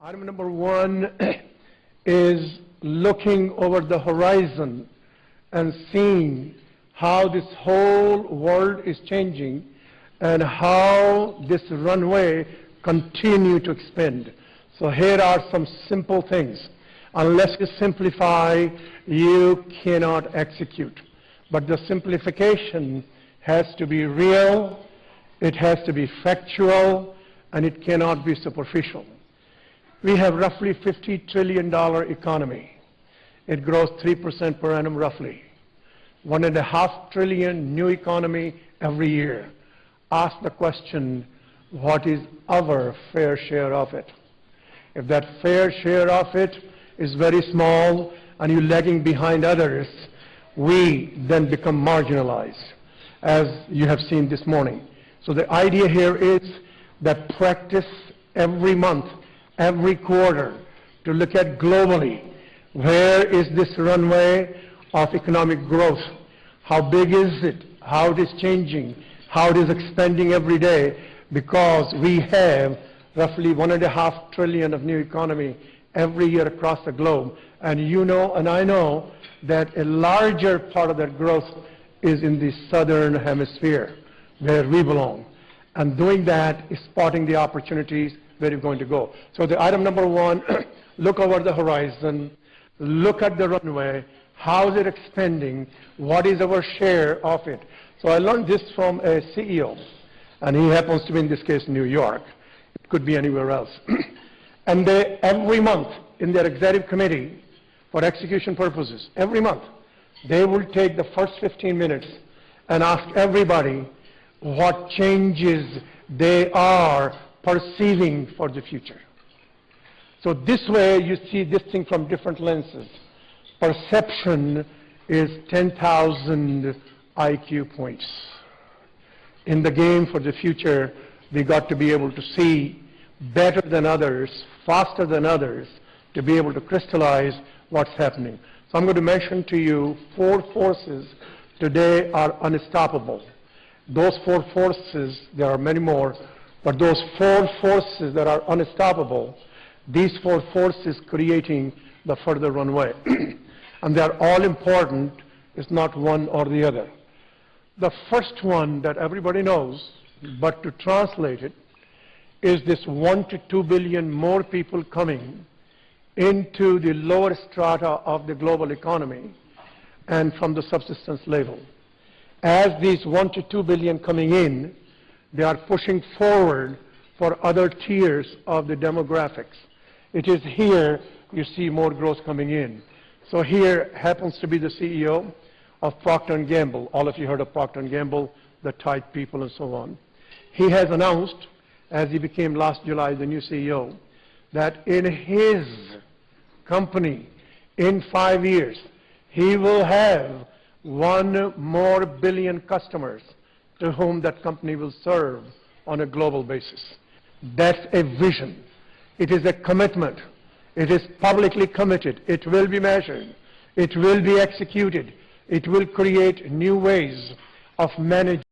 Item number one is looking over the horizon and seeing how this whole world is changing and how this runway continue to expand. So here are some simple things. Unless you simplify, you cannot execute. But the simplification has to be real, it has to be factual, and it cannot be superficial. We have roughly $50 trillion economy. It grows 3% per annum roughly. $1.5 trillion new economy every year. Ask the question, what is our fair share of it? If that fair share of it is very small and you're lagging behind others, we then become marginalized, as you have seen this morning. So the idea here is that practice every month, every quarter, to look at globally, where is this runway of economic growth? How big is it? How it is changing? How it is expanding every day? Because we have roughly $1.5 trillion of new economy every year across the globe. And you know, and I know, that a larger part of that growth is in the southern hemisphere, where we belong. And doing that is spotting the opportunities where you're going to go. So the item number one, look over the horizon, look at the runway, how is it expanding, what is our share of it. So I learned this from a CEO, and he happens to be in this case New York. It could be anywhere else. And they, every month in their executive committee, for execution purposes, every month, they will take the first 15 minutes and ask everybody what changes they are perceiving for the future. So this way you see this thing from different lenses. Perception is 10,000 IQ points. In the game for the future, we got to be able to see better than others, faster than others, to be able to crystallize what's happening. So I'm going to mention to you 4 forces today are unstoppable. Those 4 forces, there are many more, but those 4 forces that are unstoppable, these 4 forces creating the further runway. And they're all important, it's not one or the other. The first one that everybody knows, but to translate it, is this 1 to 2 billion more people coming into the lower strata of the global economy and from the subsistence level. As these 1 to 2 billion coming in, they are pushing forward for other tiers of the demographics. It is here you see more growth coming in. So here happens to be the CEO of Procter & Gamble. All of you heard of Procter & Gamble, the Tide people and so on. He has announced, as he became last July the new CEO, that in his company, in 5 years, he will have 1 more billion customers to whom that company will serve on a global basis. That's a vision. It is a commitment. It is publicly committed. It will be measured. It will be executed. It will create new ways of managing